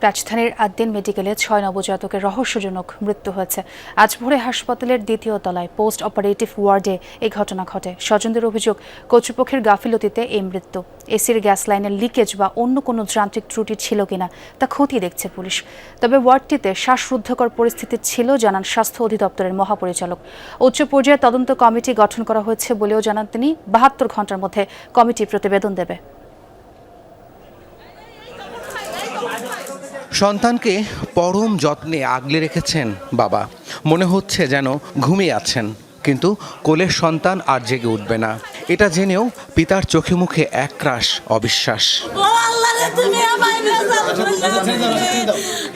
রাজধানীর আদ্দিন মেডিকেলে ৬ নবজাতকের রহস্যজনক মৃত্যু হয়েছে। আজ ভোরে হাসপাতালের দ্বিতীয় তলায় পোস্ট অপারেটিভ ওয়ার্ডে এই ঘটনা ঘটে। স্বজনদের অভিযোগ, কর্তৃপক্ষের গাফিলতিতে এই মৃত্যু। এসির গ্যাস লাইনের লিকেজ বা অন্য কোনো যান্ত্রিক ত্রুটি ছিল কিনা তা খতিয়ে দেখছে পুলিশ। তবে ওয়ার্ডটিতে শ্বাসরুদ্ধকর পরিস্থিতি ছিল জানান স্বাস্থ্য অধিদপ্তরের মহাপরিচালক। উচ্চ পর্যায়ে তদন্ত কমিটি গঠন করা হয়েছে বলেও জানান তিনি। ৭২ ঘণ্টার মধ্যে কমিটি প্রতিবেদন দেবে। সন্তানকে পরম যত্নে আগলে রেখেছেন বাবা। মনে হচ্ছে যেন ঘুমিয়ে আছেন, কিন্তু কোলের সন্তান আর জেগে উঠবে না। এটা জেনেও পিতার চোখে মুখে একরাশ অবিশ্বাস।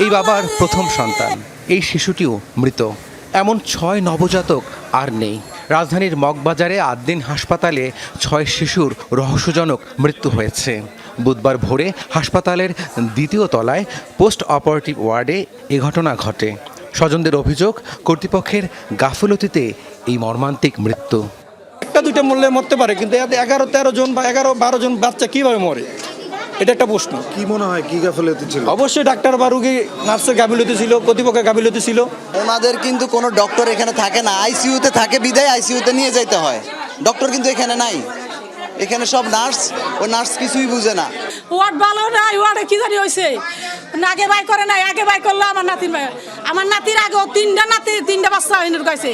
এই বাবার প্রথম সন্তান, এই শিশুটিও মৃত। এমন ৬ নবজাতক আর নেই। রাজধানীর মগবাজারে আদ্দিন হাসপাতালে ৬ শিশুর রহস্যজনক মৃত্যু হয়েছে। বুধবার ভোরে হাসপাতালের দ্বিতীয় তলায় পোস্ট অপারেটিভ ওয়ার্ডে এ ঘটনা ঘটে। স্বজনদের অভিযোগ, কর্তৃপক্ষের গাফিলতিতে এই মর্মান্তিক মৃত্যু। একটা দুইটা মরলে মরতে পারে, কিন্তু 11-13 জন বা 11-12 জন বাচ্চা কিভাবে মরে, এটা একটা প্রশ্ন। কি মনে হয় কি গাফিলতি ছিল? অবশ্যই ডাক্তার বা রোগী নার্সের গাফিলতি ছিল, কর্তৃপক্ষের গাফিলতি ছিল। ওনাদের কিন্তু কোনো ডক্টর এখানে থাকে না, আইসিইউতে থাকে বিদায় আইসিইউতে নিয়ে যাইতে হয়। ডক্টর কিন্তু এখানে নাই, এখানে সব নার্স। ওই নার্স কিছুই বুঝে না। ওয়ার্ড ভালো নাই, ওয়ার্ডে কি জানি হয়েছে, আগে বাই করে নাই, আগে বাই করলো আমার নাতির আগেও তিনটা বাচ্চা হইন গেছে।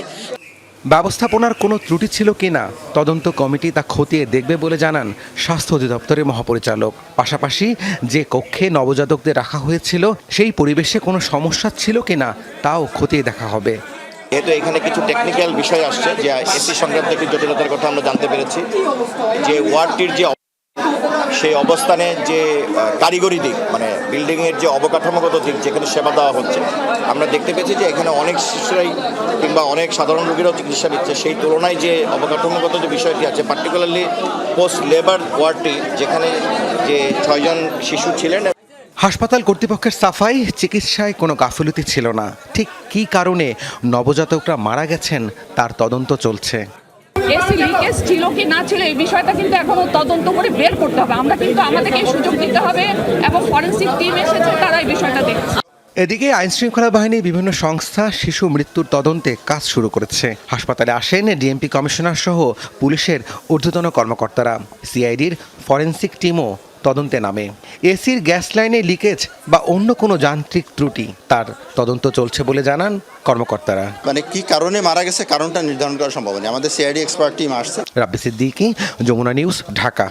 ব্যবস্থাপনার কোনো ত্রুটি ছিল কিনা তদন্ত কমিটি তা খতিয়ে দেখবে বলে জানান স্বাস্থ্য অধিদপ্তরের মহাপরিচালক। পাশাপাশি যে কক্ষে নবজাতকদের রাখা হয়েছিল সেই পরিবেশে কোনো সমস্যা ছিল কিনা তাও খতিয়ে দেখা হবে। যেহেতু এখানে কিছু টেকনিক্যাল বিষয় আসছে, যে এসি সংক্রান্ত একটি জটিলতার কথা আমরা জানতে পেরেছি, যে ওয়ার্ডটির যে সেই অবস্থানে যে কারিগরি দিক, মানে বিল্ডিংয়ের যে অবকাঠামোগত দিক, যেখানে সেবা দেওয়া হচ্ছে, আমরা দেখতে পেয়েছি যে এখানে অনেক শিশুরাই কিংবা অনেক সাধারণ রোগীরাও চিকিৎসা নিচ্ছে। সেই তুলনায় যে অবকাঠামোগত যে বিষয়টি আছে, পার্টিকুলারলি পোস্ট লেবার ওয়ার্ডটি, যেখানে যে 6 জন শিশু ছিলেন। হাসপাতাল কর্তৃপক্ষের সাফাই, চিকিৎসায় কোনো গাফিলতি ছিল না। ঠিক কী কারণে নবজাতকরা মারা গেছেন তার তদন্ত চলছে। এসি লিকেজ ছিল কি না ছিল এই বিষয়টা কিন্তু এখনো তদন্ত করে বের করতে হবে। আমরা কিন্তু আমাদেরকে সুযোগ দিতে হবে এবং ফরেনসিক টিম এসেছে, তারা এই বিষয়টা দেখছে। এদিকে আইনশৃঙ্খলা বাহিনী বিভিন্ন সংস্থা শিশু মৃত্যুর তদন্তে কাজ শুরু করেছে। হাসপাতালে আসেন ডিএমপি কমিশনার সহ পুলিশের ঊর্ধ্বতন কর্মকর্তারা। সিআইডির ফরেনসিক টিমও তদন্তে নামে। এসির গ্যাস লাইনে লিকেজ বা অন্য কোনো যান্ত্রিক ত্রুটি, তার তদন্ত চলছে বলে জানান কর্মকর্তারা। মানে কি কারণে মারা গেছে, কারণটা নির্ধারণ করা সম্ভব নয়। আমাদের সিআইডি এক্সপার্ট টিম আসছে। রাব্বি সিদ্দিকী, যমুনা নিউজ, ঢাকা।